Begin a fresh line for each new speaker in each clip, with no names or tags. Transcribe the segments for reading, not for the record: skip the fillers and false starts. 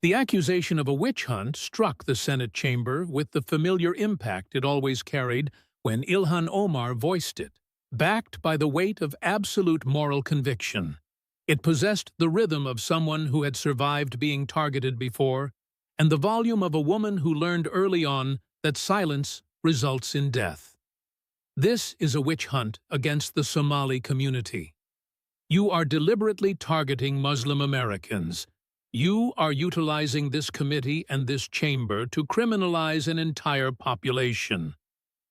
The accusation of a witch hunt struck the Senate chamber with the familiar impact it always carried when Ilhan Omar voiced it, backed by the weight of absolute moral conviction. It possessed the rhythm of someone who had survived being targeted before, and the volume of a woman who learned early on that silence results in death. This is a witch hunt against the Somali community. You are deliberately targeting Muslim Americans. You are utilizing this committee and this chamber to criminalize an entire population.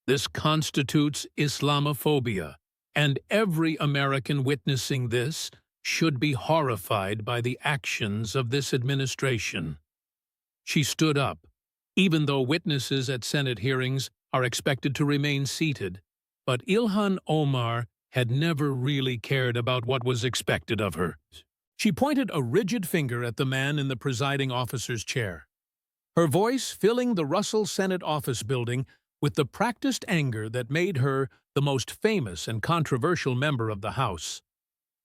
This constitutes Islamophobia, and every American witnessing this should be horrified by the actions of this administration. She stood up, even though witnesses at Senate hearings are expected to remain seated. But Ilhan Omar had never really cared about what was expected of her. She pointed a rigid finger at the man in the presiding officer's chair, her voice filling the Russell Senate office building with the practiced anger that made her the most famous and controversial member of the House.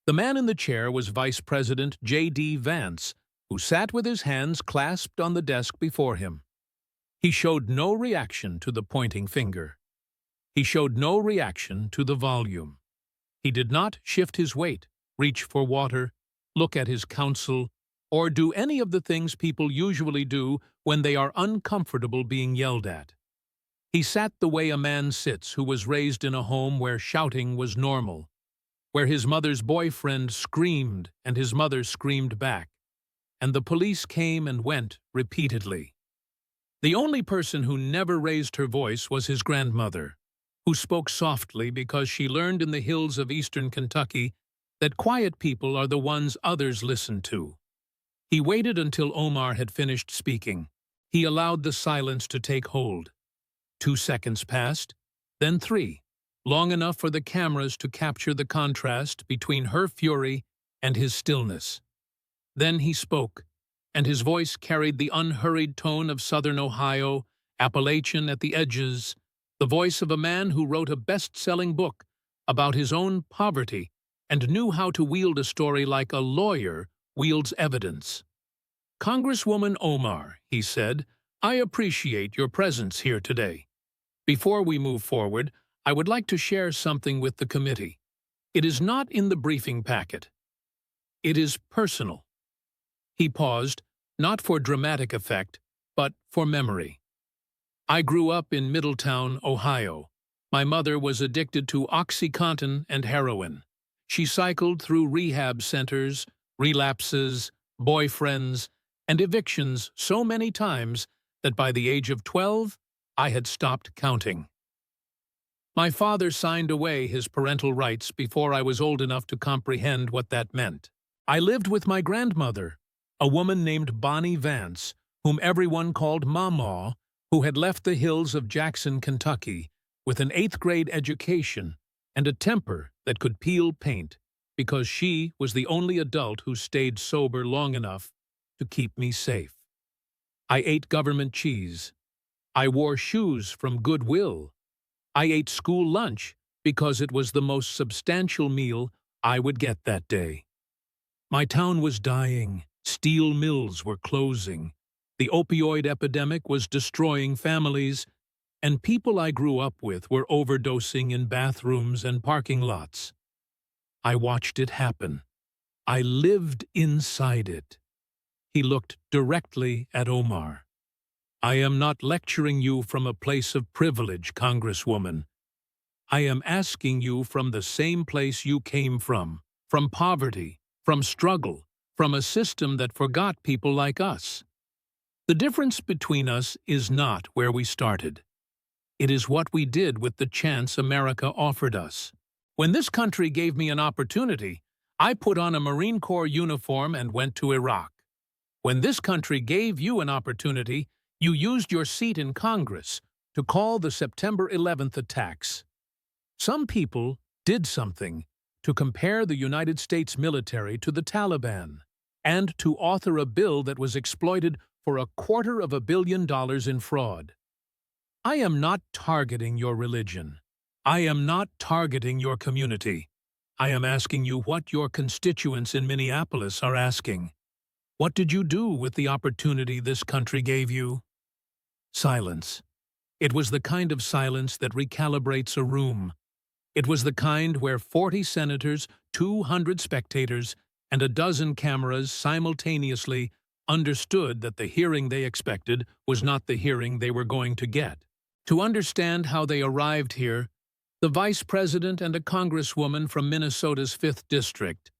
The man in the chair was Vice President J.D. Vance, who sat with his hands clasped on the desk before him. He showed no reaction to the pointing finger. He showed no reaction to the volume. He did not shift his weight, reach for water, look at his counsel, or do any of the things people usually do when they are uncomfortable being yelled at. He sat the way a man sits who was raised in a home where shouting was normal, where his mother's boyfriend screamed and his mother screamed back, and the police came and went repeatedly. The only person who never raised her voice was his grandmother, who spoke softly because she learned in the hills of eastern Kentucky that quiet people are the ones others listen to. He waited until Omar had finished speaking. He allowed the silence to take hold. 2 seconds passed, then 3, long enough for the cameras to capture the contrast between her fury and his stillness. Then he spoke, and his voice carried the unhurried tone of Southern Ohio, Appalachian at the edges, the voice of a man who wrote a best-selling book about his own poverty and knew how to wield a story like a lawyer wields evidence. "Congresswoman Omar," he said, "I appreciate your presence here today. Before we move forward, I would like to share something with the committee. It is not in the briefing packet. It is personal." He paused, not for dramatic effect, but for memory. "I grew up in Middletown, Ohio. My mother was addicted to OxyContin and heroin. She cycled through rehab centers, relapses, boyfriends, and evictions so many times that by the age of 12, I had stopped counting. My father signed away his parental rights before I was old enough to comprehend what that meant. I lived with my grandmother, a woman named Bonnie Vance, whom everyone called Mama, who had left the hills of Jackson, Kentucky, with an 8th-grade education and a temper that could peel paint, because she was the only adult who stayed sober long enough to keep me safe. I ate government cheese. I wore shoes from Goodwill. I ate school lunch because it was the most substantial meal I would get that day. My town was dying. Steel mills were closing. The opioid epidemic was destroying families, and people I grew up with were overdosing in bathrooms and parking lots. I watched it happen. I lived inside it. He looked directly at Omar. "I am not lecturing you from a place of privilege, Congresswoman. I am asking you from the same place you came from poverty, from struggle, from a system that forgot people like us. The difference between us is not where we started. It is what we did with the chance America offered us. When this country gave me an opportunity, I put on a Marine Corps uniform and went to Iraq. When this country gave you an opportunity, you used your seat in Congress to call the September 11th attacks. Some people did something to compare the United States military to the Taliban and to author a bill that was exploited for $250 million in fraud. I am not targeting your religion. I am not targeting your community. I am asking you what your constituents in Minneapolis are asking. What did you do with the opportunity this country gave you? Silence. It was the kind of silence that recalibrates a room. It was the kind where 40 senators, 200 spectators, and a dozen cameras simultaneously understood that the hearing they expected was not the hearing they were going to get. To understand how they arrived here, the vice president and a congresswoman from Minnesota's 5th District,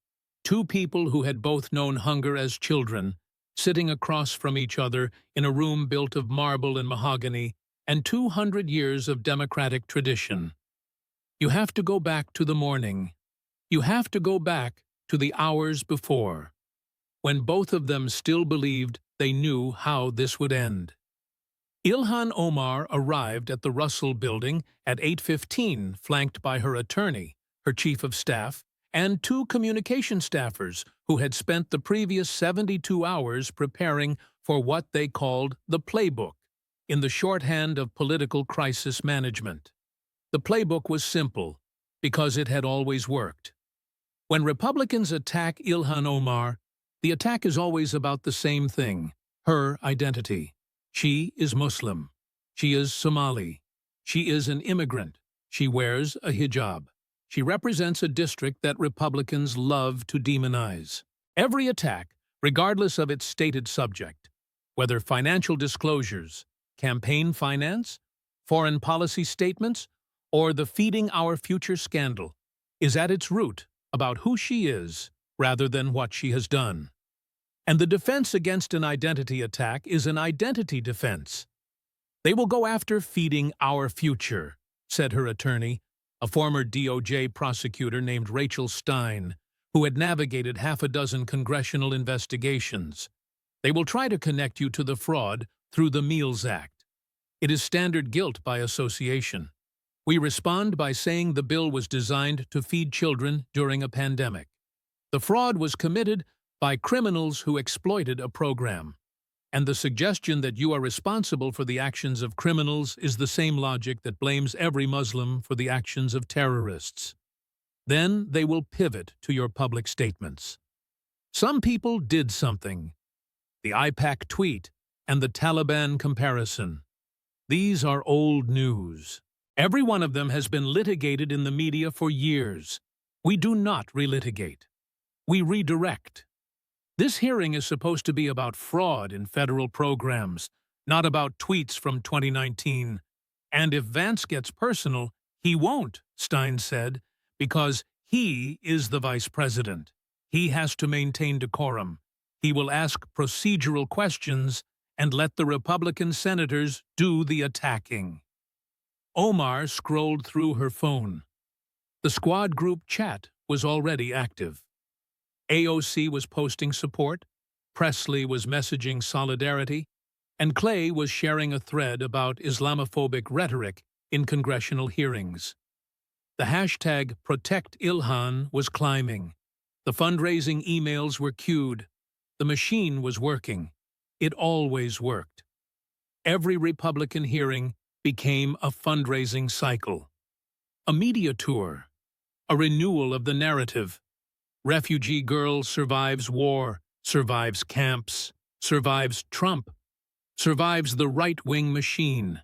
two people who had both known hunger as children, sitting across from each other in a room built of marble and mahogany, and 200 years of democratic tradition. You have to go back to the morning. You have to go back to the hours before, when both of them still believed they knew how this would end. Ilhan Omar arrived at the Russell Building at 8:15, flanked by her attorney, her chief of staff, and two communication staffers who had spent the previous 72 hours preparing for what they called the playbook, in the shorthand of political crisis management. The playbook was simple, because it had always worked. When Republicans attack Ilhan Omar, the attack is always about the same thing: her identity. She is Muslim. She is Somali. She is an immigrant. She wears a hijab. She represents a district that Republicans love to demonize. Every attack, regardless of its stated subject, whether financial disclosures, campaign finance, foreign policy statements, or the Feeding Our Future scandal, is at its root about who she is rather than what she has done. And the defense against an identity attack is an identity defense. They will go after feeding our future, said her attorney, a former DOJ prosecutor named Rachel Stein, who had navigated half a dozen congressional investigations. They will try to connect you to the fraud through the Meals Act. It is standard guilt by association. We respond by saying the bill was designed to feed children during a pandemic. The fraud was committed by criminals who exploited a program. And the suggestion that you are responsible for the actions of criminals is the same logic that blames every Muslim for the actions of terrorists. Then they will pivot to your public statements. Some people did something. The IPAC tweet and the Taliban comparison. These are old news. Every one of them has been litigated in the media for years. We do not relitigate. We redirect. This hearing is supposed to be about fraud in federal programs, not about tweets from 2019. And if Vance gets personal, he won't, Stein said, because he is the vice president. He has to maintain decorum. He will ask procedural questions and let the Republican senators do the attacking. Omar scrolled through her phone. The squad group chat was already active. AOC was posting support, Presley was messaging solidarity, and Clay was sharing a thread about Islamophobic rhetoric in congressional hearings. The hashtag #ProtectIlhan was climbing. The fundraising emails were queued. The machine was working. It always worked. Every Republican hearing became a fundraising cycle. A media tour. A renewal of the narrative. Refugee girl survives war, survives camps, survives Trump, survives the right-wing machine.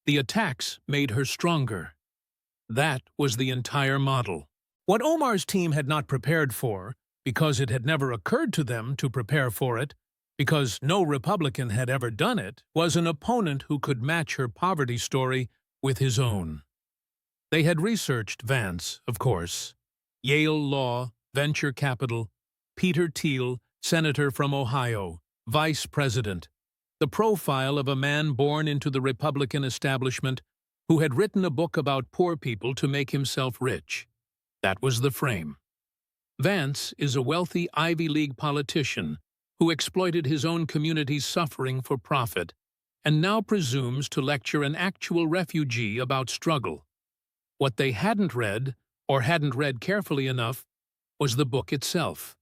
The attacks made her stronger. That was the entire model. What Omar's team had not prepared for, because it had never occurred to them to prepare for it, because no Republican had ever done it, was an opponent who could match her poverty story with his own. They had researched Vance, of course. Yale Law, venture capital, Peter Thiel, senator from Ohio, vice president, the profile of a man born into the Republican establishment who had written a book about poor people to make himself rich. That was the frame. Vance is a wealthy Ivy League politician who exploited his own community's suffering for profit and now presumes to lecture an actual refugee about struggle. What they hadn't read, or hadn't read carefully enough, was the book itself.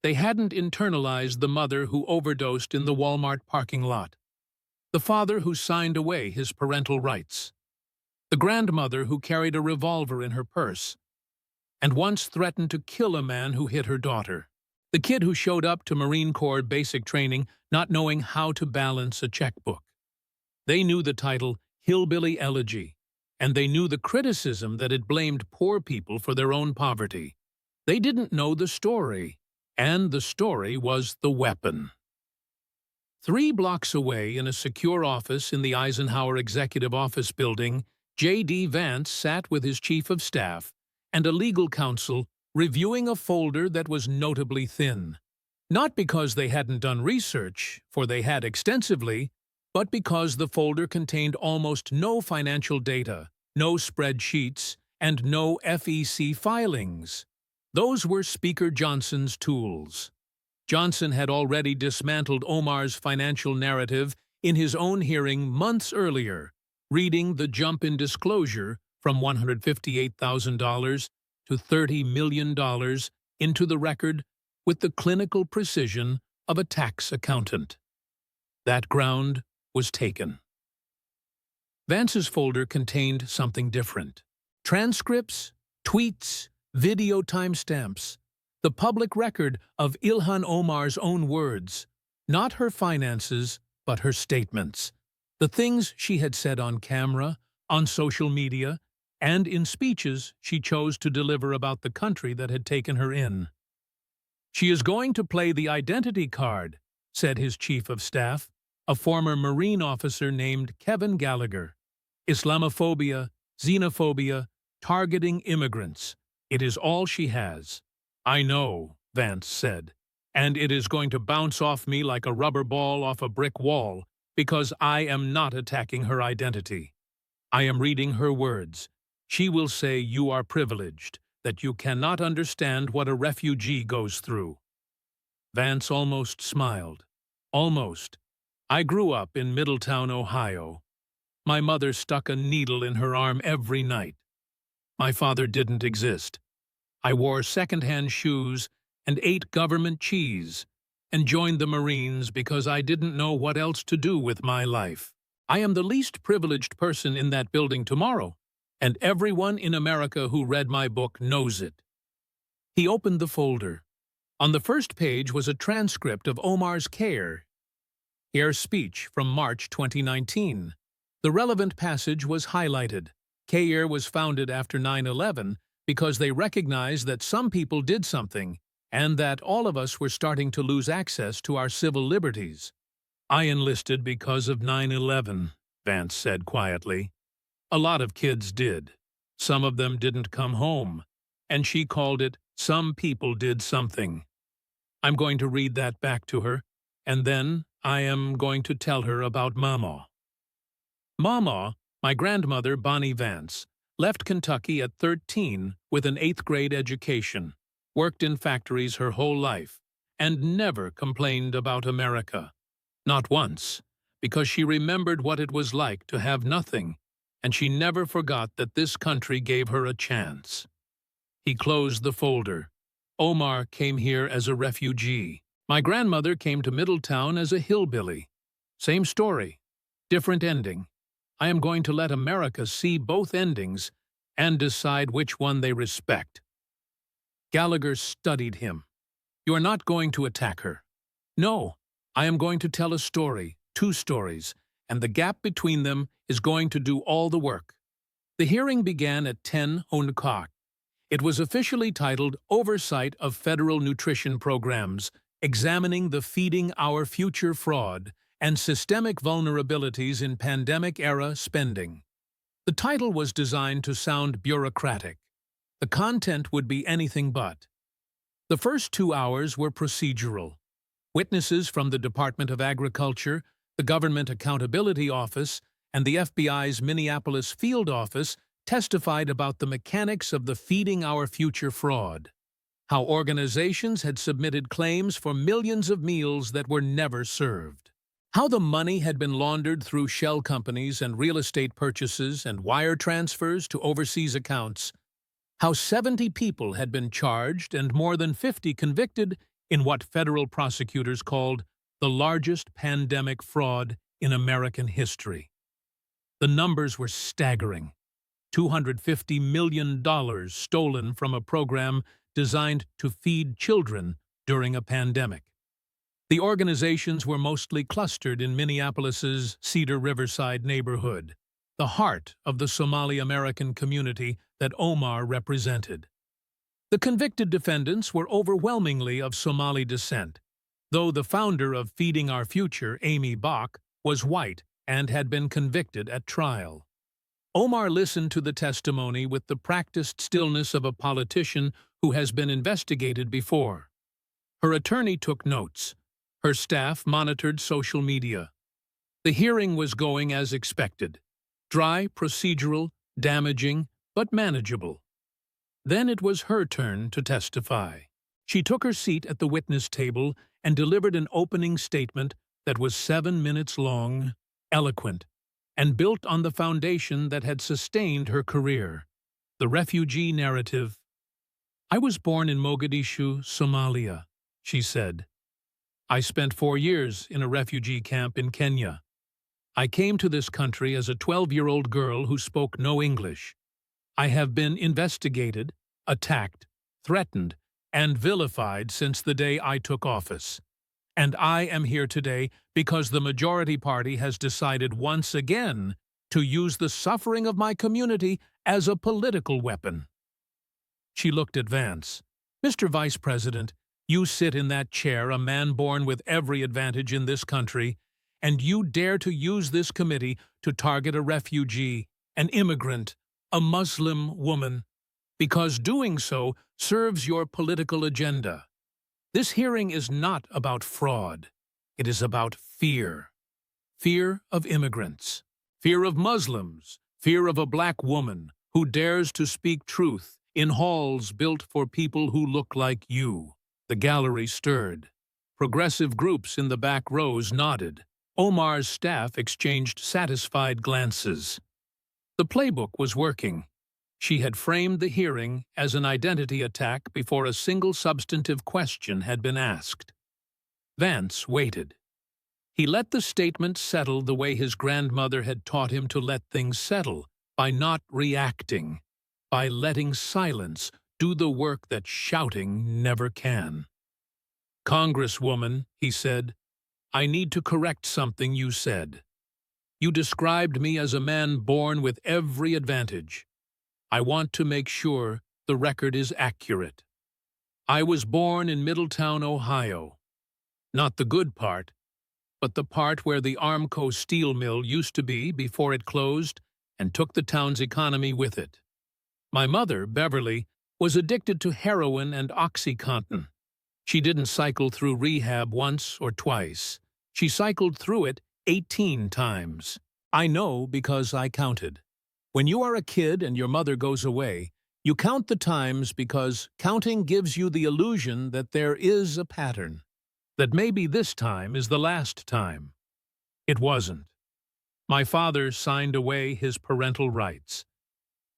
They hadn't internalized the mother who overdosed in the Walmart parking lot, the father who signed away his parental rights, the grandmother who carried a revolver in her purse, and once threatened to kill a man who hit her daughter. The kid who showed up to Marine Corps basic training not knowing how to balance a checkbook. They knew the title Hillbilly Elegy, and they knew the criticism that it blamed poor people for their own poverty. They didn't know the story, and the story was the weapon. 3 blocks away in a secure office in the Eisenhower Executive Office Building, J.D. Vance sat with his chief of staff and a legal counsel reviewing a folder that was notably thin. Not because they hadn't done research, for they had extensively, but because the folder contained almost no financial data, no spreadsheets, and no FEC filings. Those were Speaker Johnson's tools. Johnson had already dismantled Omar's financial narrative in his own hearing months earlier, reading the jump in disclosure from $158,000 to $30 million into the record with the clinical precision of a tax accountant. That ground was taken. Vance's folder contained something different. Transcripts, tweets, video timestamps, the public record of Ilhan Omar's own words, not her finances, but her statements, the things she had said on camera, on social media, and in speeches she chose to deliver about the country that had taken her in. "She is going to play the identity card," said his chief of staff, a former Marine officer named Kevin Gallagher. "Islamophobia, xenophobia, targeting immigrants. It is all she has." "I know," Vance said, "and it is going to bounce off me like a rubber ball off a brick wall because I am not attacking her identity. I am reading her words. She will say you are privileged, that you cannot understand what a refugee goes through." Vance almost smiled. "Almost. I grew up in Middletown, Ohio. My mother stuck a needle in her arm every night. My father didn't exist. I wore second-hand shoes and ate government cheese and joined the Marines because I didn't know what else to do with my life. I am the least privileged person in that building tomorrow, and everyone in America who read my book knows it." He opened the folder. On the first page was a transcript of Omar's CARE speech from March 2019. The relevant passage was highlighted. CARE was founded after 9/11 because they recognized that some people did something and that all of us were starting to lose access to our civil liberties. "I enlisted because of 9/11, Vance said quietly. "A lot of kids did. Some of them didn't come home, and she called it, 'Some people did something.' I'm going to read that back to her, and then I am going to tell her about Mama." Mama, my grandmother Bonnie Vance, left Kentucky at 13 with an 8th-grade education, worked in factories her whole life, and never complained about America. Not once, because she remembered what it was like to have nothing, and she never forgot that this country gave her a chance. He closed the folder. "Omar came here as a refugee. My grandmother came to Middletown as a hillbilly. Same story, different ending. I am going to let America see both endings and decide which one they respect." Gallagher studied him. "You are not going to attack her." "No, I am going to tell a story, 2 stories, and the gap between them is going to do all the work." The hearing began at 10 o'clock. It was officially titled Oversight of Federal Nutrition Programs, Examining the Feeding Our Future Fraud and Systemic Vulnerabilities in Pandemic-Era Spending. The title was designed to sound bureaucratic. The content would be anything but. The first 2 hours were procedural. Witnesses from the Department of Agriculture, the Government Accountability Office, and the FBI's Minneapolis field office testified about the mechanics of the Feeding Our Future fraud, how organizations had submitted claims for millions of meals that were never served, how the money had been laundered through shell companies and real estate purchases and wire transfers to overseas accounts, how 70 people had been charged and more than 50 convicted in what federal prosecutors called the largest pandemic fraud in American history. The numbers were staggering. $250 million stolen from a program designed to feed children during a pandemic. The organizations were mostly clustered in Minneapolis's Cedar Riverside neighborhood, the heart of the Somali-American community that Omar represented. The convicted defendants were overwhelmingly of Somali descent, though the founder of Feeding Our Future, Amy Bach, was white and had been convicted at trial. Omar listened to the testimony with the practiced stillness of a politician who has been investigated before. Her attorney took notes. Her staff monitored social media. The hearing was going as expected. Dry, procedural, damaging, but manageable. Then it was her turn to testify. She took her seat at the witness table and delivered an opening statement that was 7 minutes long, eloquent, and built on the foundation that had sustained her career, the refugee narrative. "I was born in Mogadishu, Somalia," she said. "I spent 4 years in a refugee camp in Kenya. I came to this country as a 12-year-old girl who spoke no English. I have been investigated, attacked, threatened, and vilified since the day I took office. And I am here today because the majority party has decided once again to use the suffering of my community as a political weapon." She looked at Vance. "Mr. Vice President, you sit in that chair, a man born with every advantage in this country, and you dare to use this committee to target a refugee, an immigrant, a Muslim woman, because doing so serves your political agenda. This hearing is not about fraud. It is about fear. Fear of immigrants, fear of Muslims, fear of a black woman who dares to speak truth in halls built for people who look like you." The gallery stirred. Progressive groups in the back rows nodded. Omar's staff exchanged satisfied glances. The playbook was working. She had framed the hearing as an identity attack before a single substantive question had been asked. Vance waited. He let the statement settle the way his grandmother had taught him to let things settle, by not reacting, by letting silence do the work that shouting never can. "Congresswoman," he said, "I need to correct something you said. You described me as a man born with every advantage. I want to make sure the record is accurate. I was born in Middletown, Ohio. Not the good part, but the part where the Armco steel mill used to be before it closed and took the town's economy with it. My mother, Beverly, was addicted to heroin and OxyContin. She didn't cycle through rehab once or twice. She cycled through it 18 times. I know because I counted. When you are a kid and your mother goes away, you count the times because counting gives you the illusion that there is a pattern, that maybe this time is the last time. It wasn't. My father signed away his parental rights.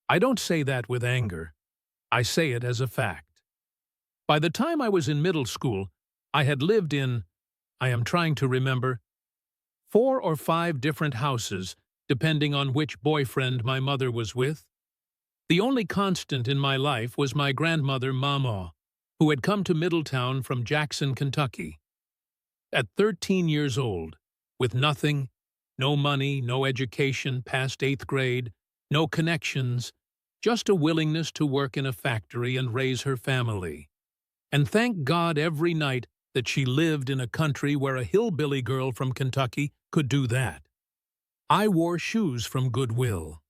I don't say that with anger. I say it as a fact. By the time I was in middle school, I had lived in, I am trying to remember, 4 or 5 different houses, depending on which boyfriend my mother was with. The only constant in my life was my grandmother, Mama, who had come to Middletown from Jackson, Kentucky. At 13 years old, with nothing, no money, no education past 8th grade, no connections, just a willingness to work in a factory and raise her family. And thank God every night that she lived in a country where a hillbilly girl from Kentucky could do that. I wore shoes from Goodwill.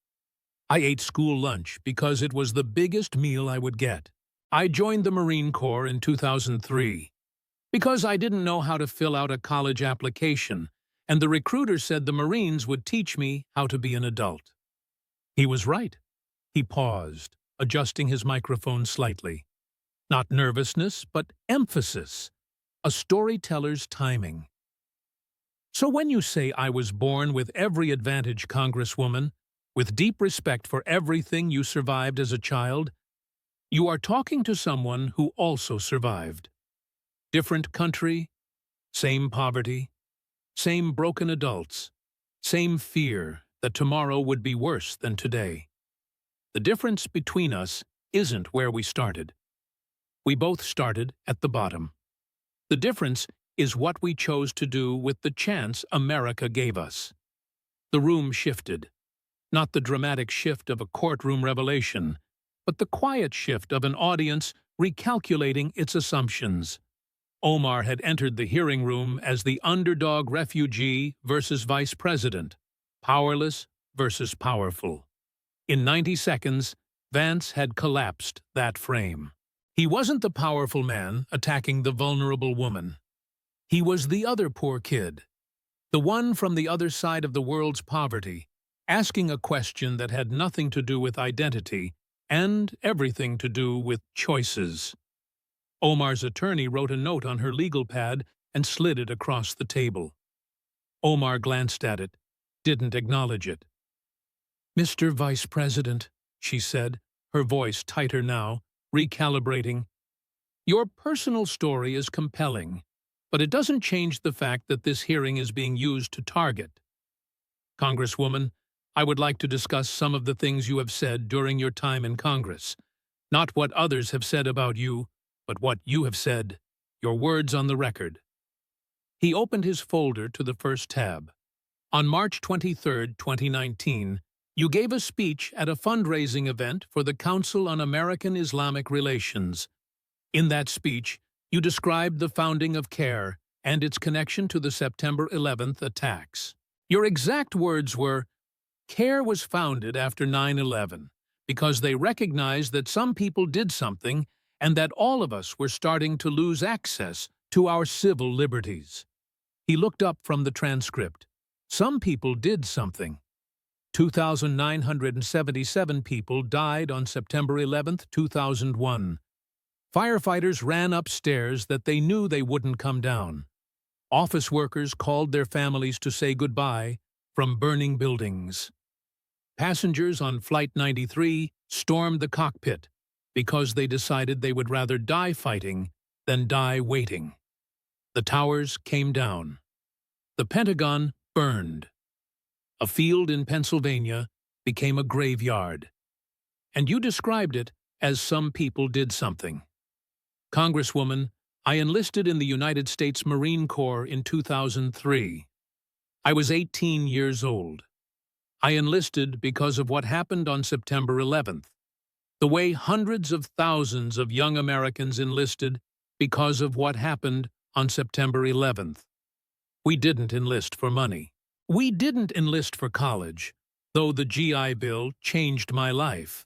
I ate school lunch because it was the biggest meal I would get. I joined the Marine Corps in 2003 because I didn't know how to fill out a college application, and the recruiter said the Marines would teach me how to be an adult. He was right. He paused, adjusting his microphone slightly. Not nervousness, but emphasis. A storyteller's timing. So when you say I was born with every advantage, Congresswoman, with deep respect for everything you survived as a child, you are talking to someone who also survived. Different country, same poverty, same broken adults, same fear that tomorrow would be worse than today. The difference between us isn't where we started. We both started at the bottom. The difference is what we chose to do with the chance America gave us. The room shifted, not the dramatic shift of a courtroom revelation, but the quiet shift of an audience recalculating its assumptions. Omar had entered the hearing room as the underdog refugee versus vice president, powerless versus powerful. In 90 seconds, Vance had collapsed that frame. He wasn't the powerful man attacking the vulnerable woman. He was the other poor kid, the one from the other side of the world's poverty, asking a question that had nothing to do with identity and everything to do with choices. Omar's attorney wrote a note on her legal pad and slid it across the table. Omar glanced at it, didn't acknowledge it. "Mr. Vice President," she said, her voice tighter now, recalibrating. "Your personal story is compelling, but it doesn't change the fact that this hearing is being used to target. Congresswoman, I would like to discuss some of the things you have said during your time in Congress. Not what others have said about you, but what you have said, your words on the record." He opened his folder to the first tab. On March 23, 2019, you gave a speech at a fundraising event for the Council on American-Islamic Relations. In that speech, you described the founding of CARE and its connection to the September 11th attacks. Your exact words were, "CARE was founded after 9/11 because they recognized that some people did something and that all of us were starting to lose access to our civil liberties." He looked up from the transcript. Some people did something. 2,977 people died on September 11, 2001. Firefighters ran upstairs that they knew they wouldn't come down. Office workers called their families to say goodbye from burning buildings. Passengers on Flight 93 stormed the cockpit because they decided they would rather die fighting than die waiting. The towers came down. The Pentagon burned. A field in Pennsylvania became a graveyard. And you described it as some people did something. Congresswoman, I enlisted in the United States Marine Corps in 2003. I was 18 years old. I enlisted because of what happened on September 11th, the way hundreds of thousands of young Americans enlisted because of what happened on September 11th. We didn't enlist for money. We didn't enlist for college, though the GI Bill changed my life.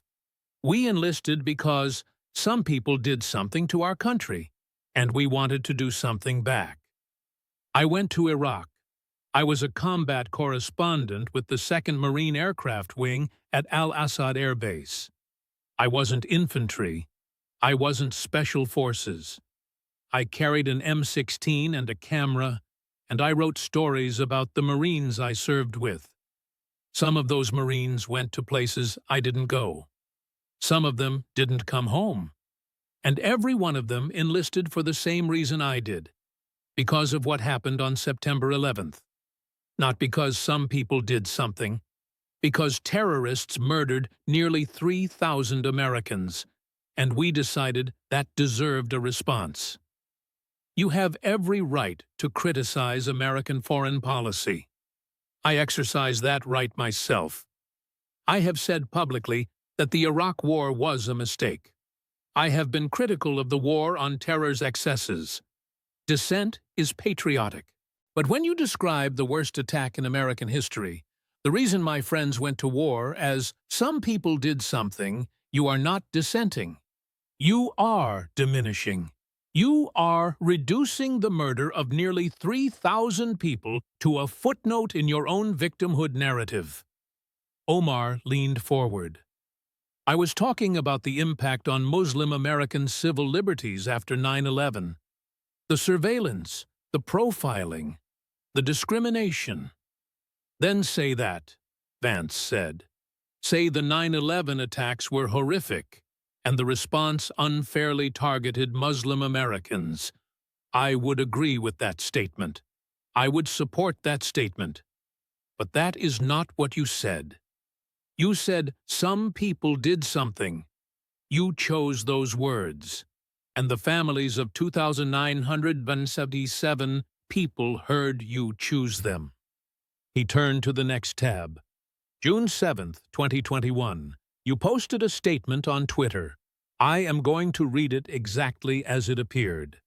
We enlisted because some people did something to our country, and we wanted to do something back. I went to Iraq. I was a combat correspondent with the 2nd Marine Aircraft Wing at Al-Assad Air Base. I wasn't infantry. I wasn't special forces. I carried an M16 and a camera, and I wrote stories about the Marines I served with. Some of those Marines went to places I didn't go. Some of them didn't come home. And every one of them enlisted for the same reason I did, because of what happened on September 11th. Not because some people did something, because terrorists murdered nearly 3,000 Americans, and we decided that deserved a response. You have every right to criticize American foreign policy. I exercise that right myself. I have said publicly that the Iraq War was a mistake. I have been critical of the war on terror's excesses. Dissent is patriotic. But when you describe the worst attack in American history, the reason my friends went to war as some people did something, you are not dissenting. You are diminishing. You are reducing the murder of nearly 3,000 people to a footnote in your own victimhood narrative. Omar leaned forward. I was talking about the impact on Muslim American civil liberties after 9/11. The surveillance, the profiling, the discrimination. Then say that, Vance said. Say the 9/11 attacks were horrific, and the response unfairly targeted Muslim Americans. I would agree with that statement. I would support that statement. But that is not what you said. You said some people did something. You chose those words. and the families of 2,977 people heard you choose them. He turned to the next tab. June 7th, 2021. You posted a statement on Twitter. I am going to read it exactly as it appeared.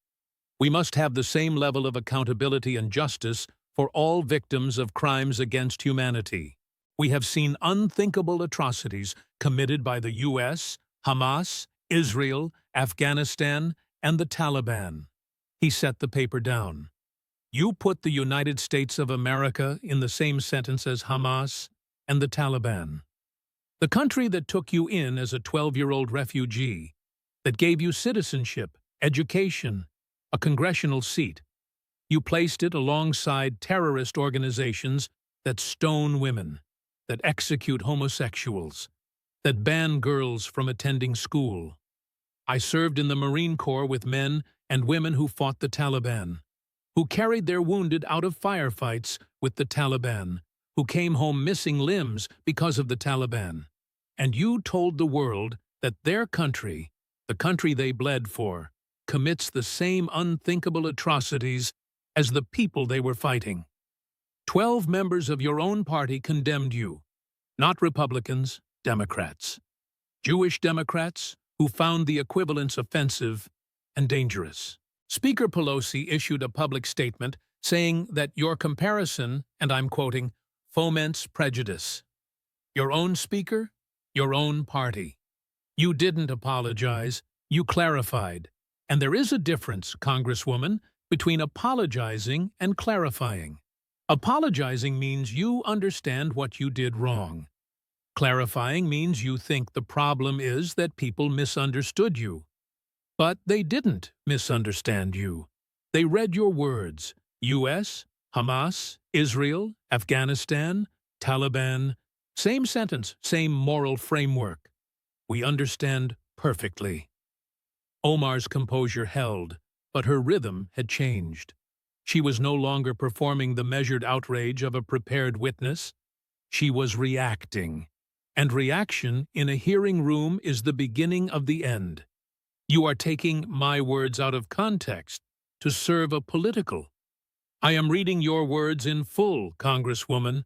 We must have the same level of accountability and justice for all victims of crimes against humanity. We have seen unthinkable atrocities committed by the U.S., Hamas, Israel, Afghanistan, and the Taliban. He set the paper down. You put the United States of America in the same sentence as Hamas and the Taliban. The country that took you in as a 12-year-old refugee, that gave you citizenship, education, a congressional seat. You placed it alongside terrorist organizations that stone women, that execute homosexuals, that ban girls from attending school. I served in the Marine Corps with men and women who fought the Taliban, who carried their wounded out of firefights with the Taliban, who came home missing limbs because of the Taliban. And you told the world that their country, the country they bled for, commits the same unthinkable atrocities as the people they were fighting. 12 members of your own party condemned you, not Republicans, Democrats. Jewish Democrats who found the equivalence offensive and dangerous. Speaker Pelosi issued a public statement saying that your comparison, and I'm quoting, foments prejudice. Your own speaker, your own party. You didn't apologize, you clarified. And there is a difference, Congresswoman, between apologizing and clarifying. Apologizing means you understand what you did wrong. Clarifying means you think the problem is that people misunderstood you. But they didn't misunderstand you. They read your words: U.S., Hamas, Israel, Afghanistan, Taliban. Same sentence, same moral framework. We understand perfectly. Omar's composure held, but her rhythm had changed. She was no longer performing the measured outrage of a prepared witness. She was reacting. And reaction in a hearing room is the beginning of the end. You are taking my words out of context to serve a political. I am reading your words in full, Congresswoman.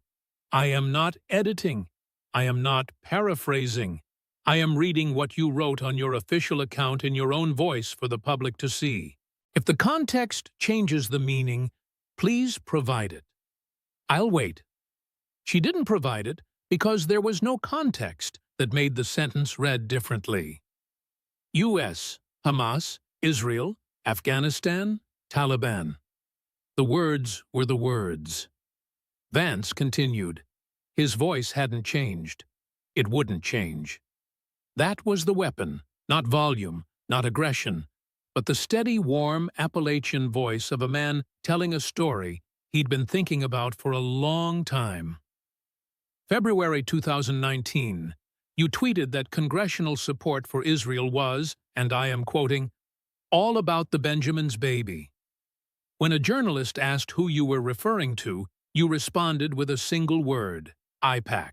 I am not editing. I am not paraphrasing. I am reading what you wrote on your official account in your own voice for the public to see. If the context changes the meaning, please provide it. I'll wait. She didn't provide it because there was no context that made the sentence read differently. U.S., Hamas, Israel, Afghanistan, Taliban. The words were the words. Vance continued. His voice hadn't changed. It wouldn't change. That was the weapon, not volume, not aggression, but the steady, warm Appalachian voice of a man telling a story he'd been thinking about for a long time. February 2019, you tweeted that congressional support for Israel was, and I am quoting, all about the Benjamin's baby. When a journalist asked who you were referring to, you responded with a single word: IPAC.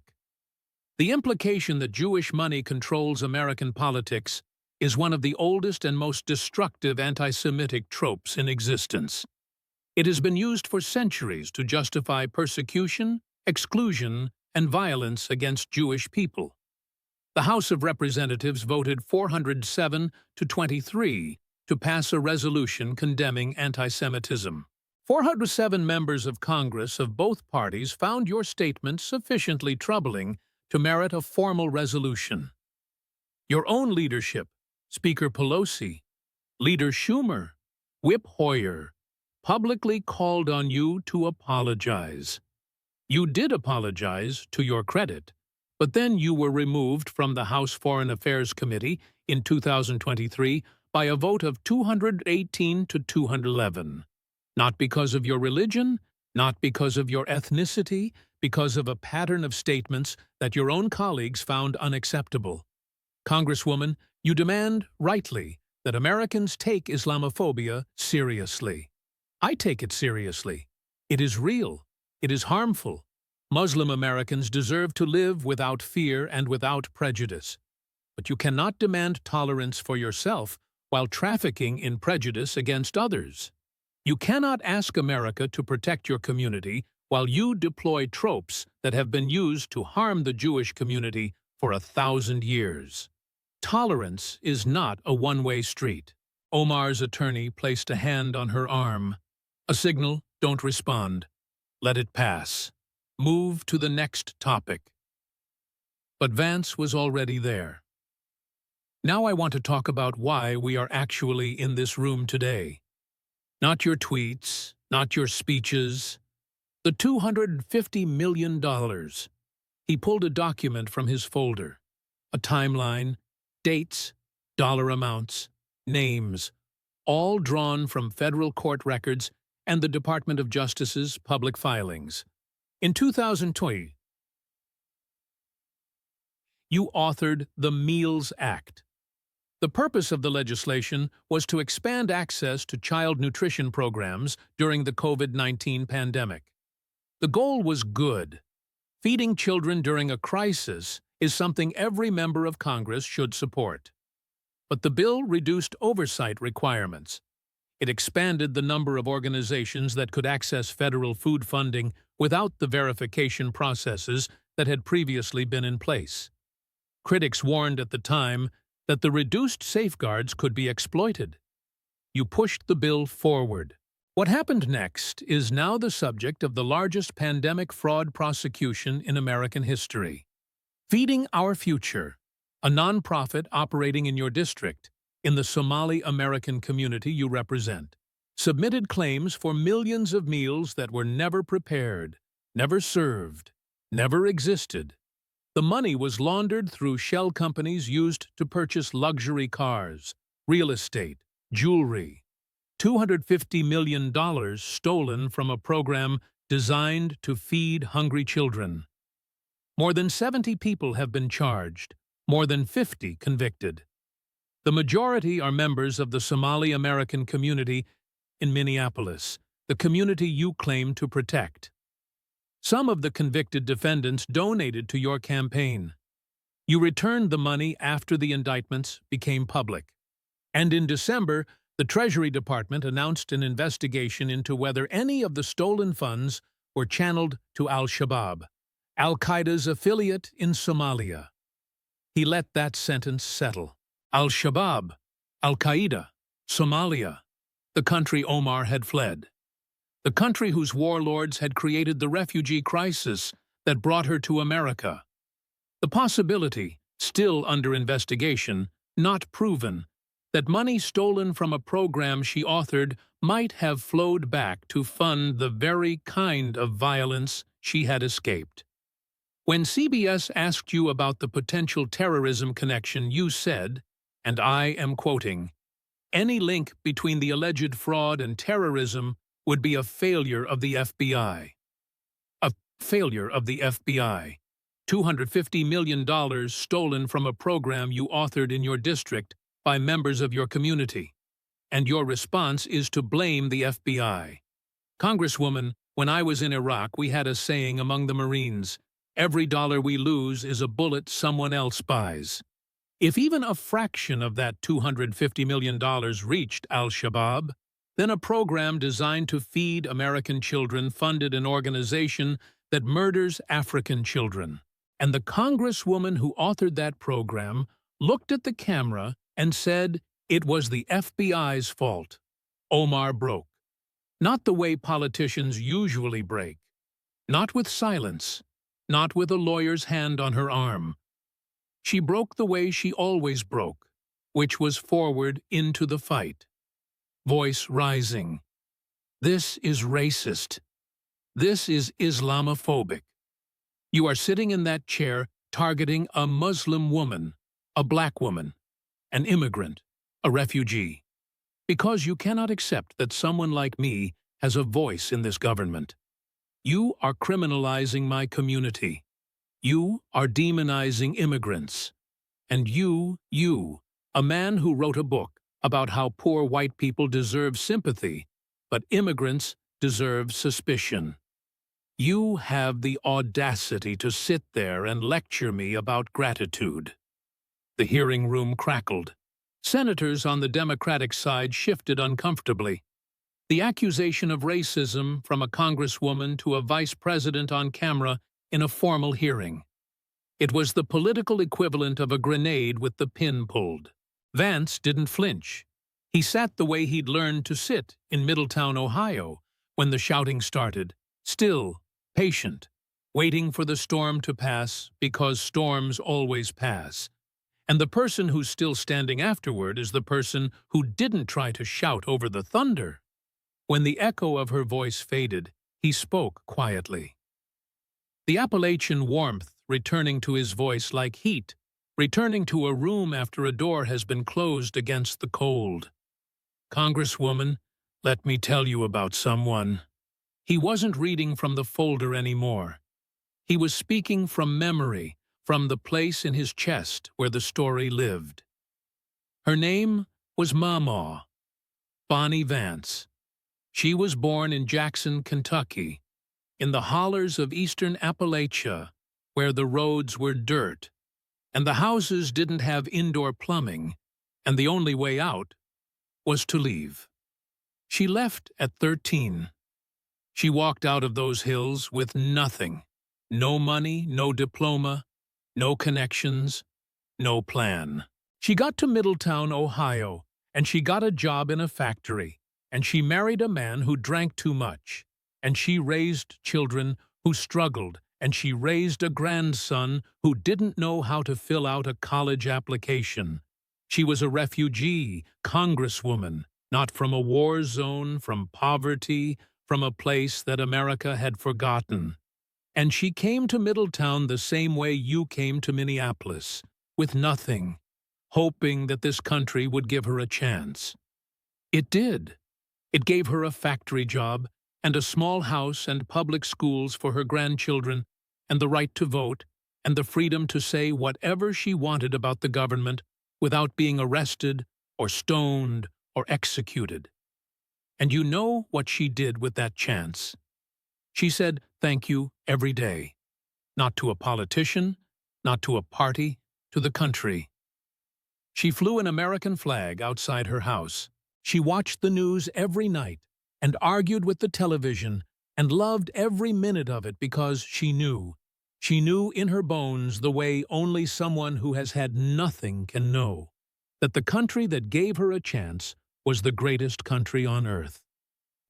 The implication that Jewish money controls American politics is one of the oldest and most destructive anti-Semitic tropes in existence. It has been used for centuries to justify persecution, exclusion, and violence against Jewish people. The House of Representatives voted 407 to 23 to pass a resolution condemning anti-Semitism. 407 members of Congress of both parties found your statement sufficiently troubling to merit a formal resolution. Your own leadership, Speaker Pelosi, Leader Schumer, Whip Hoyer, publicly called on you to apologize. You did apologize, to your credit, but then you were removed from the House Foreign Affairs Committee in 2023 by a vote of 218 to 211. Not because of your religion, not because of your ethnicity, because of a pattern of statements that your own colleagues found unacceptable. Congresswoman, you demand, rightly, that Americans take Islamophobia seriously. I take it seriously. It is real. It is harmful. Muslim Americans deserve to live without fear and without prejudice. But you cannot demand tolerance for yourself while trafficking in prejudice against others. You cannot ask America to protect your community while you deploy tropes that have been used to harm the Jewish community for 1,000 years. Tolerance is not a one-way street. Omar's attorney placed a hand on her arm. A signal, don't respond. Let it pass. Move to the next topic. But Vance was already there. Now I want to talk about why we are actually in this room today. Not your tweets, not your speeches. The $250 million. He pulled a document from his folder. A timeline, dates, dollar amounts, names, all drawn from federal court records and the Department of Justice's public filings. In 2020, you authored the Meals Act. The purpose of the legislation was to expand access to child nutrition programs during the COVID-19 pandemic. The goal was good. Feeding children during a crisis is something every member of Congress should support. But the bill reduced oversight requirements. It expanded the number of organizations that could access federal food funding without the verification processes that had previously been in place. Critics warned at the time that the reduced safeguards could be exploited. You pushed the bill forward. What happened next is now the subject of the largest pandemic fraud prosecution in American history. Feeding Our Future, a nonprofit operating in your district, in the Somali American community you represent, submitted claims for millions of meals that were never prepared, never served, never existed. The money was laundered through shell companies used to purchase luxury cars, real estate, jewelry. $250 million stolen from a program designed to feed hungry children. More than 70 people have been charged, more than 50 convicted. The majority are members of the Somali American community in Minneapolis, the community you claim to protect. Some of the convicted defendants donated to your campaign. You returned the money after the indictments became public. And in December, the Treasury Department announced an investigation into whether any of the stolen funds were channeled to Al-Shabaab, Al-Qaeda's affiliate in Somalia. He let that sentence settle. Al-Shabaab, Al-Qaeda, Somalia, the country Omar had fled. The country whose warlords had created the refugee crisis that brought her to America. The possibility, still under investigation, not proven, that money stolen from a program she authored might have flowed back to fund the very kind of violence she had escaped. When CBS asked you about the potential terrorism connection, you said, and I am quoting, "Any link between the alleged fraud and terrorism would be a failure of the FBI." A failure of the FBI. $250 million stolen from a program you authored in your district by members of your community. And your response is to blame the FBI. Congresswoman, when I was in Iraq, we had a saying among the Marines, "Every dollar we lose is a bullet someone else buys." If even a fraction of that $250 million reached Al-Shabaab, then a program designed to feed American children funded an organization that murders African children. And the congresswoman who authored that program looked at the camera and said it was the FBI's fault. Omar broke. Not the way politicians usually break. Not with silence. Not with a lawyer's hand on her arm. She broke the way she always broke, which was forward into the fight. Voice rising. This is racist. This is Islamophobic. You are sitting in that chair targeting a Muslim woman, a black woman, an immigrant, a refugee, because you cannot accept that someone like me has a voice in this government. You are criminalizing my community. You are demonizing immigrants. And you, a man who wrote a book about how poor white people deserve sympathy, but immigrants deserve suspicion. You have the audacity to sit there and lecture me about gratitude. The hearing room crackled. Senators on the Democratic side shifted uncomfortably. The accusation of racism from a congresswoman to a vice president on camera in a formal hearing. It was the political equivalent of a grenade with the pin pulled. Vance didn't flinch. He sat the way he'd learned to sit in Middletown, Ohio, when the shouting started, still, patient, waiting for the storm to pass because storms always pass. And the person who's still standing afterward is the person who didn't try to shout over the thunder. When the echo of her voice faded, he spoke quietly. The Appalachian warmth returning to his voice like heat, returning to a room after a door has been closed against the cold. Congresswoman, let me tell you about someone. He wasn't reading from the folder anymore. He was speaking from memory, from the place in his chest where the story lived. Her name was Mama, Bonnie Vance. She was born in Jackson, Kentucky, in the hollers of eastern Appalachia, where the roads were dirt, and the houses didn't have indoor plumbing, and the only way out was to leave. She left at 13. She walked out of those hills with nothing. No money, no diploma, no connections, no plan. She got to Middletown, Ohio, and she got a job in a factory, and she married a man who drank too much, and she raised children who struggled, and she raised a grandson who didn't know how to fill out a college application. She was a refugee, congresswoman, not from a war zone, from poverty, from a place that America had forgotten. And she came to Middletown the same way you came to Minneapolis, with nothing, hoping that this country would give her a chance. It did. It gave her a factory job, and a small house and public schools for her grandchildren, and the right to vote, and the freedom to say whatever she wanted about the government without being arrested or stoned or executed. And you know what she did with that chance. She said thank you every day, not to a politician, not to a party, to the country. She flew an American flag outside her house. She watched the news every night and argued with the television and loved every minute of it because she knew in her bones the way only someone who has had nothing can know, that the country that gave her a chance was the greatest country on earth.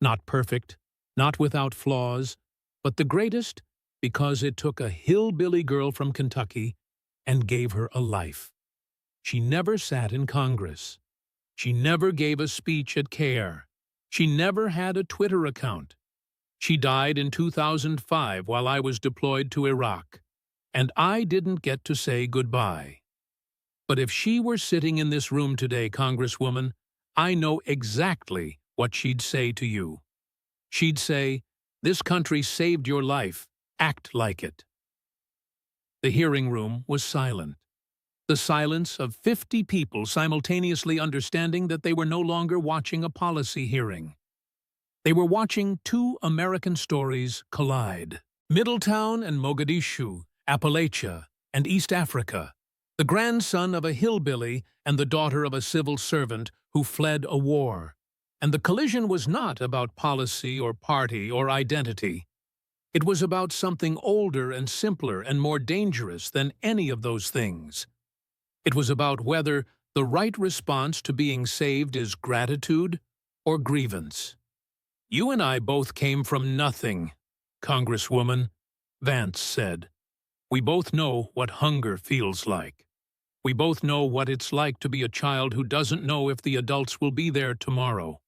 Not perfect, not without flaws, but the greatest because it took a hillbilly girl from Kentucky and gave her a life. She never sat in Congress. She never gave a speech at CARE. She never had a Twitter account. She died in 2005 while I was deployed to Iraq, and I didn't get to say goodbye. But if she were sitting in this room today, Congresswoman, I know exactly what she'd say to you. She'd say, "This country saved your life. Act like it." The hearing room was silent. The silence of 50 people simultaneously understanding that they were no longer watching a policy hearing. They were watching two American stories collide. Middletown and Mogadishu, Appalachia, and East Africa. The grandson of a hillbilly and the daughter of a civil servant who fled a war. And the collision was not about policy or party or identity. It was about something older and simpler and more dangerous than any of those things. It was about whether the right response to being saved is gratitude or grievance. You and I both came from nothing, Congresswoman, Vance said. We both know what hunger feels like. We both know what it's like to be a child who doesn't know if the adults will be there tomorrow.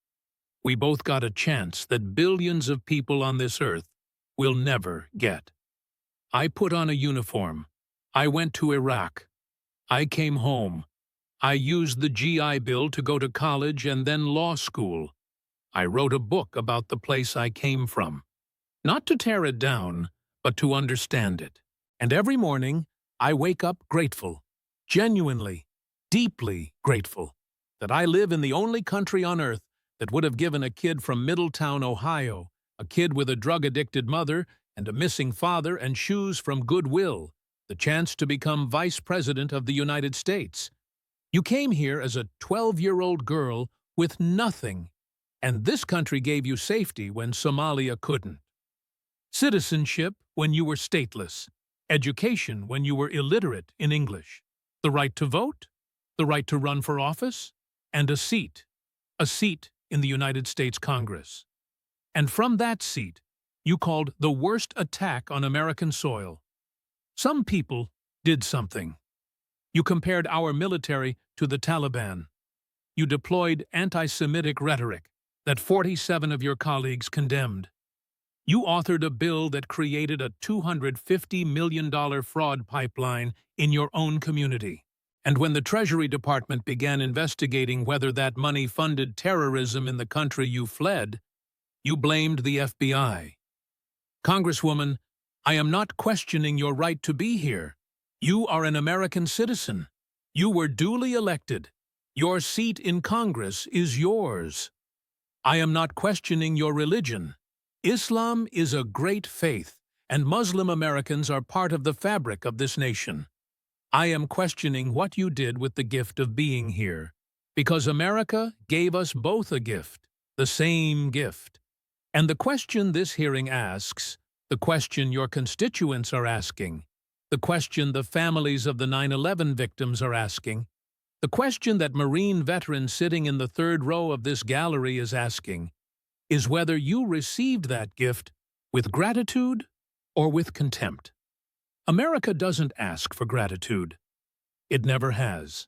We both got a chance that billions of people on this earth will never get. I put on a uniform. I went to Iraq. I came home. I used the GI Bill to go to college and then law school. I wrote a book about the place I came from. Not to tear it down, but to understand it. And every morning, I wake up grateful, genuinely, deeply grateful, that I live in the only country on earth that would have given a kid from Middletown, Ohio, a kid with a drug-addicted mother and a missing father and shoes from Goodwill, the chance to become Vice President of the United States. You came here as a 12-year-old girl with nothing, and this country gave you safety when Somalia couldn't. Citizenship when you were stateless, education when you were illiterate in English, the right to vote, the right to run for office, and a seat in the United States Congress. And from that seat, you called the worst attack on American soil. Some people did something. You compared our military to the Taliban. You deployed anti-Semitic rhetoric that 47 of your colleagues condemned. You authored a bill that created a $250 million fraud pipeline in your own community. And when the Treasury Department began investigating whether that money funded terrorism in the country you fled, you blamed the FBI. Congresswoman, I am not questioning your right to be here. You are an American citizen. You were duly elected. Your seat in Congress is yours. I am not questioning your religion. Islam is a great faith, and Muslim Americans are part of the fabric of this nation. I am questioning what you did with the gift of being here, because America gave us both a gift, the same gift. And the question this hearing asks, the question your constituents are asking, the question the families of the 9/11 victims are asking, the question that Marine veterans sitting in the third row of this gallery is asking, is whether you received that gift with gratitude or with contempt. America doesn't ask for gratitude. It never has.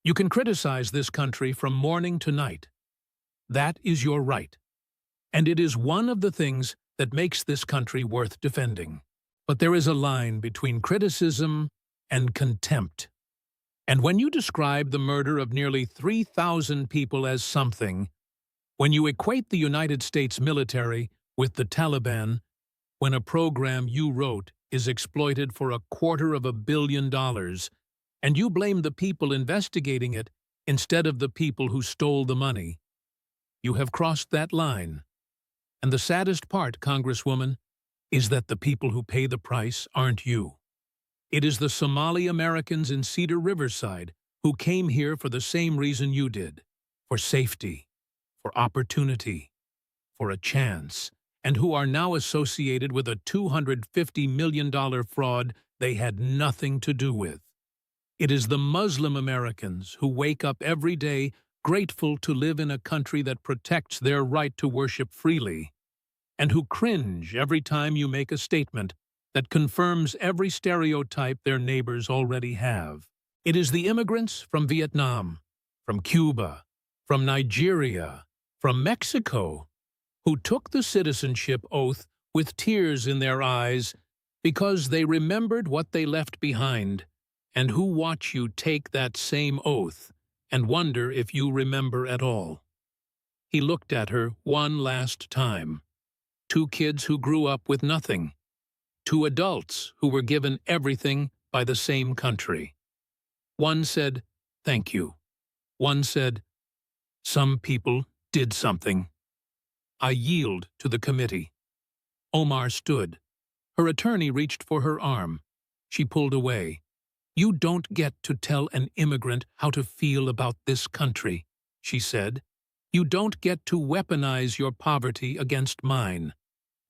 You can criticize this country from morning to night. That is your right. And it is one of the things that makes this country worth defending. But there is a line between criticism and contempt. And when you describe the murder of nearly 3,000 people as something, when you equate the United States military with the Taliban, when a program you wrote is exploited for $250 million, and you blame the people investigating it instead of the people who stole the money, you have crossed that line. And the saddest part, Congresswoman, is that the people who pay the price aren't you. It is the Somali Americans in Cedar Riverside who came here for the same reason you did, for safety, for opportunity, for a chance, and who are now associated with a $250 million fraud they had nothing to do with. It is the Muslim Americans who wake up every day grateful to live in a country that protects their right to worship freely, and who cringe every time you make a statement that confirms every stereotype their neighbors already have. It is the immigrants from Vietnam, from Cuba, from Nigeria, from Mexico, who took the citizenship oath with tears in their eyes because they remembered what they left behind, and who watch you take that same oath and wonder if you remember at all. He looked at her one last time. 2 kids who grew up with nothing. 2 adults who were given everything by the same country. One said, "Thank you." One said, "Some people did something." I yield to the committee. Omar stood. Her attorney reached for her arm. She pulled away. "You don't get to tell an immigrant how to feel about this country," she said. "You don't get to weaponize your poverty against mine.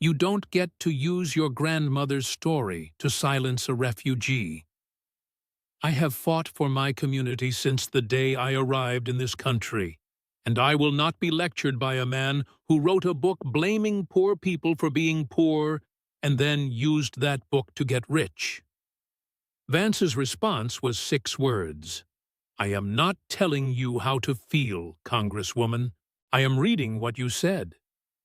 You don't get to use your grandmother's story to silence a refugee. I have fought for my community since the day I arrived in this country, and I will not be lectured by a man who wrote a book blaming poor people for being poor and then used that book to get rich." Vance's response was 6 words. "I am not telling you how to feel, Congresswoman. I am reading what you said.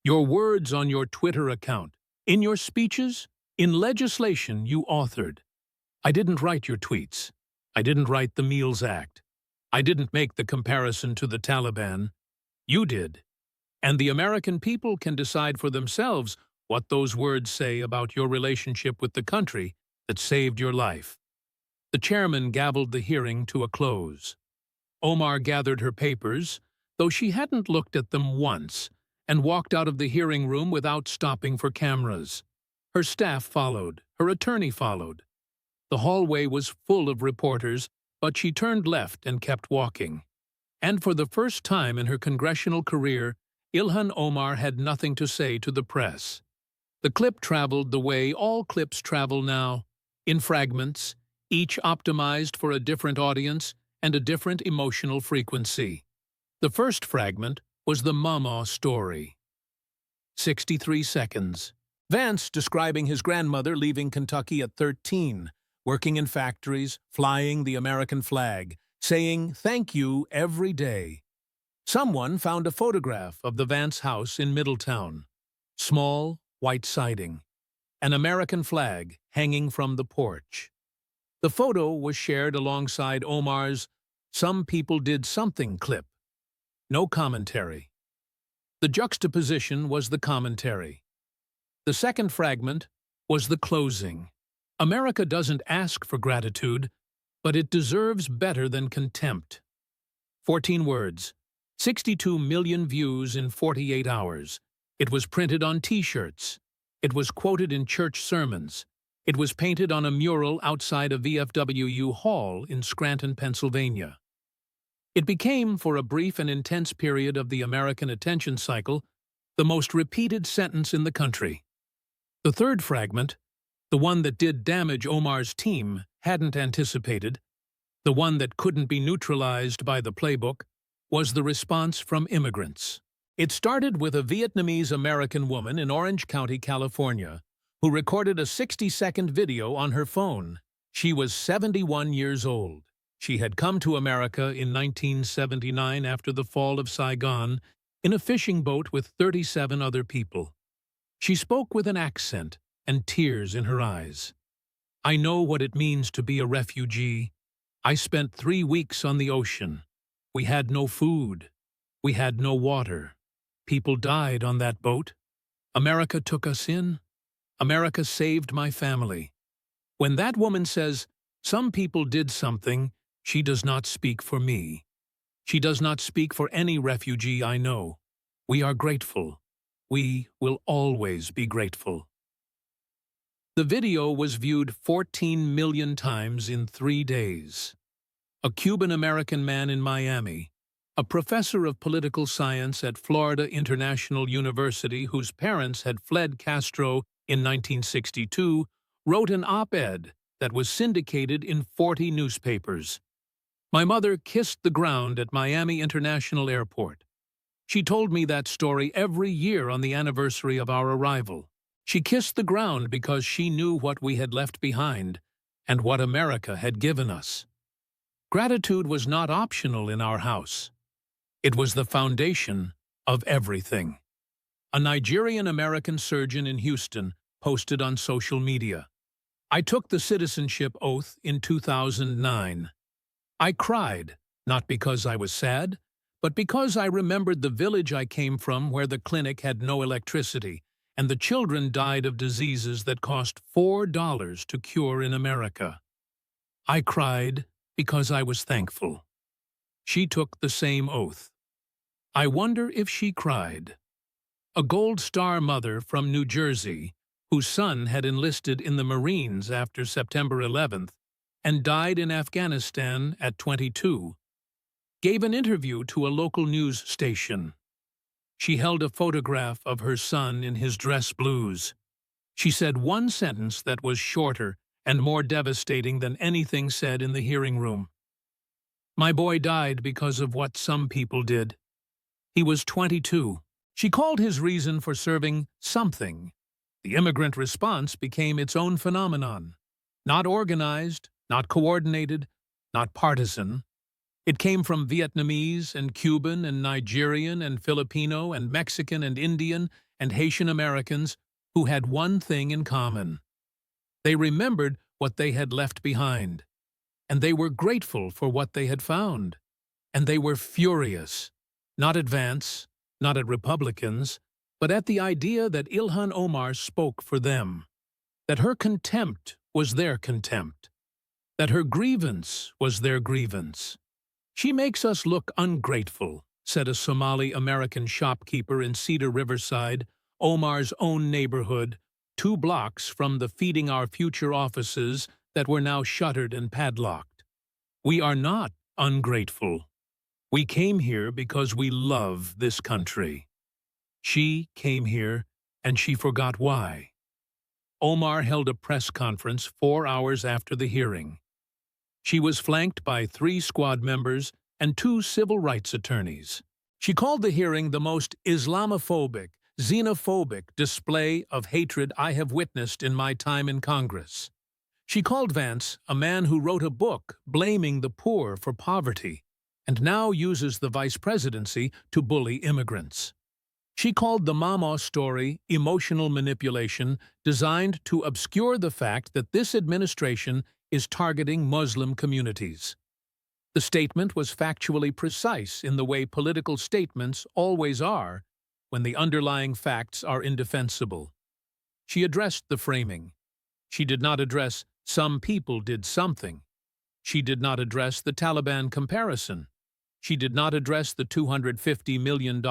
Your words on your Twitter account, in your speeches, in legislation you authored. I didn't write your tweets. I didn't write the Meals Act. I didn't make the comparison to the Taliban. You did. And the American people can decide for themselves what those words say about your relationship with the country that saved your life." The chairman gavelled the hearing to a close. Omar gathered her papers, though she hadn't looked at them once, and walked out of the hearing room without stopping for cameras. Her staff followed. Her attorney followed. The hallway was full of reporters, but she turned left and kept walking. And for the first time in her congressional career, Ilhan Omar had nothing to say to the press. The clip traveled the way all clips travel now, in fragments, each optimized for a different audience and a different emotional frequency. The first fragment was the Mama story. 63 seconds. Vance describing his grandmother leaving Kentucky at 13, working in factories, flying the American flag, saying thank you every day. Someone found a photograph of the Vance house in Middletown. Small, white siding. An American flag hanging from the porch. The photo was shared alongside Omar's "Some People Did Something" clip. No commentary. The juxtaposition was the commentary. The second fragment was the closing. America doesn't ask for gratitude, but it deserves better than contempt. 14 words, 62 million views in 48 hours. It was printed on T-shirts. It was quoted in church sermons. It was painted on a mural outside a VFW hall in Scranton, Pennsylvania. It became, for a brief and intense period of the American attention cycle, the most repeated sentence in the country. The third fragment, the one that did damage Omar's team, hadn't anticipated, the one that couldn't be neutralized by the playbook, was the response from immigrants. It started with a Vietnamese-American woman in Orange County, California, who recorded a 60-second video on her phone. She was 71 years old. She had come to America in 1979 after the fall of Saigon in a fishing boat with 37 other people. She spoke with an accent and tears in her eyes. I know what it means to be a refugee. I spent 3 weeks on the ocean. We had no food. We had no water. People died on that boat. America took us in. America saved my family. When that woman says, some people did something, she does not speak for me. She does not speak for any refugee I know. We are grateful. We will always be grateful. The video was viewed 14 million times in 3 days. A Cuban-American man in Miami, a professor of political science at Florida International University whose parents had fled Castro in 1962, wrote an op-ed that was syndicated in 40 newspapers. My mother kissed the ground at Miami International Airport. She told me that story every year on the anniversary of our arrival. She kissed the ground because she knew what we had left behind and what America had given us. Gratitude was not optional in our house. It was the foundation of everything. A Nigerian-American surgeon in Houston posted on social media. I took the citizenship oath in 2009. I cried, not because I was sad, but because I remembered the village I came from where the clinic had no electricity and the children died of diseases that cost $4 to cure in America. I cried because I was thankful. She took the same oath. I wonder if she cried. A Gold Star mother from New Jersey, whose son had enlisted in the Marines after September 11th and died in Afghanistan at 22, gave an interview to a local news station. She held a photograph of her son in his dress blues. She said one sentence that was shorter and more devastating than anything said in the hearing room. My boy died because of what some people did. He was 22. She called his reason for serving something. The immigrant response became its own phenomenon. Not organized, not coordinated, not partisan. It came from Vietnamese and Cuban and Nigerian and Filipino and Mexican and Indian and Haitian Americans who had one thing in common. They remembered what they had left behind, and they were grateful for what they had found, and they were furious, not at Vance, not at Republicans, but at the idea that Ilhan Omar spoke for them, that her contempt was their contempt, that her grievance was their grievance. She makes us look ungrateful, said a Somali-American shopkeeper in Cedar Riverside, Omar's own neighborhood, 2 blocks from the Feeding Our Future offices that were now shuttered and padlocked. We are not ungrateful. We came here because we love this country. She came here, and she forgot why. Omar held a press conference 4 hours after the hearing. She was flanked by 3 squad members and 2 civil rights attorneys. She called the hearing the most Islamophobic, xenophobic display of hatred I have witnessed in my time in Congress. She called Vance a man who wrote a book blaming the poor for poverty and now uses the vice presidency to bully immigrants. She called the Mama story emotional manipulation designed to obscure the fact that this administration is targeting Muslim communities. The statement was factually precise in the way political statements always are when the underlying facts are indefensible. She addressed the framing. She did not address "some people did something." She did not address the Taliban comparison. She did not address the $250 million.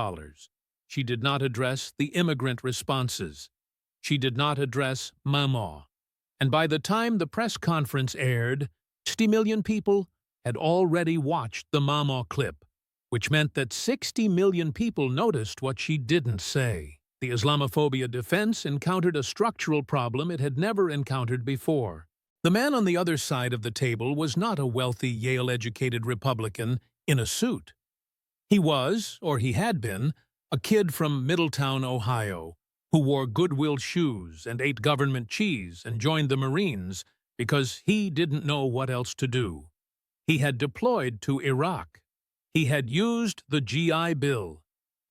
She did not address the immigrant responses. She did not address Mama. And by the time the press conference aired, 60 million people had already watched the Mama clip, which meant that 60 million people noticed what she didn't say. The Islamophobia defense encountered a structural problem it had never encountered before. The man on the other side of the table was not a wealthy Yale-educated Republican in a suit. He was, or he had been, a kid from Middletown, Ohio, who wore Goodwill shoes and ate government cheese and joined the Marines because he didn't know what else to do. He had deployed to Iraq. He had used the GI Bill.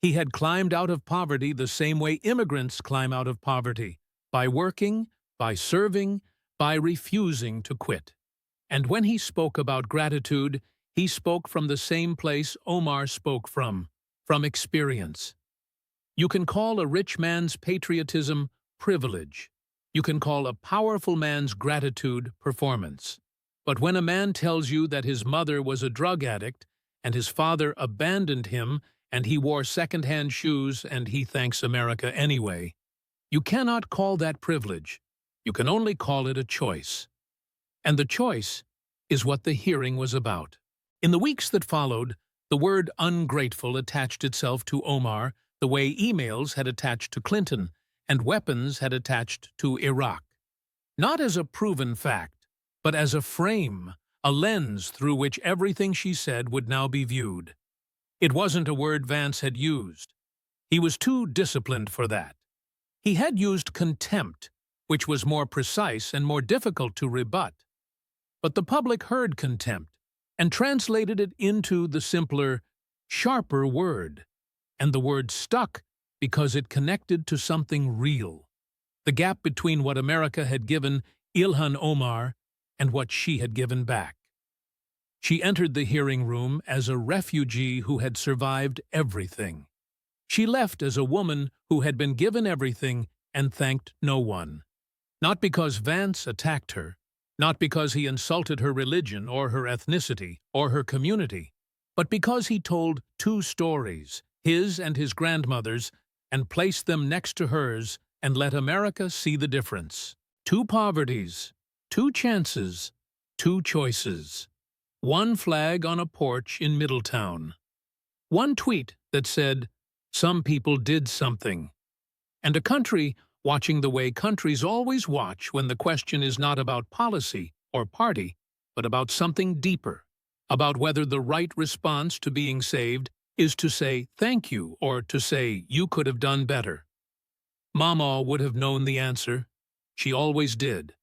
He had climbed out of poverty the same way immigrants climb out of poverty, by working, by serving, by refusing to quit. And when he spoke about gratitude, he spoke from the same place Omar spoke from experience. You can call a rich man's patriotism privilege. You can call a powerful man's gratitude performance. But when a man tells you that his mother was a drug addict and his father abandoned him and he wore second-hand shoes and he thanks America anyway, you cannot call that privilege. You can only call it a choice. And the choice is what the hearing was about. In the weeks that followed, the word ungrateful attached itself to Omar the way emails had attached to Clinton and weapons had attached to Iraq. Not as a proven fact, but as a frame, a lens through which everything she said would now be viewed. It wasn't a word Vance had used. He was too disciplined for that. He had used contempt, which was more precise and more difficult to rebut. But the public heard contempt and translated it into the simpler, sharper word. And the word stuck because it connected to something real. The gap between what America had given Ilhan Omar and what she had given back. She entered the hearing room as a refugee who had survived everything. She left as a woman who had been given everything and thanked no one. Not because Vance attacked her, not because he insulted her religion or her ethnicity or her community, but because he told 2 stories, his and his grandmother's, and placed them next to hers and let America see the difference. 2 poverties, 2 chances, 2 choices. 1 flag on a porch in Middletown. 1 tweet that said, "Some people did something." And a country watching the way countries always watch when the question is not about policy or party, but about something deeper, about whether the right response to being saved is to say thank you or to say you could have done better. Mama would have known the answer. She always did.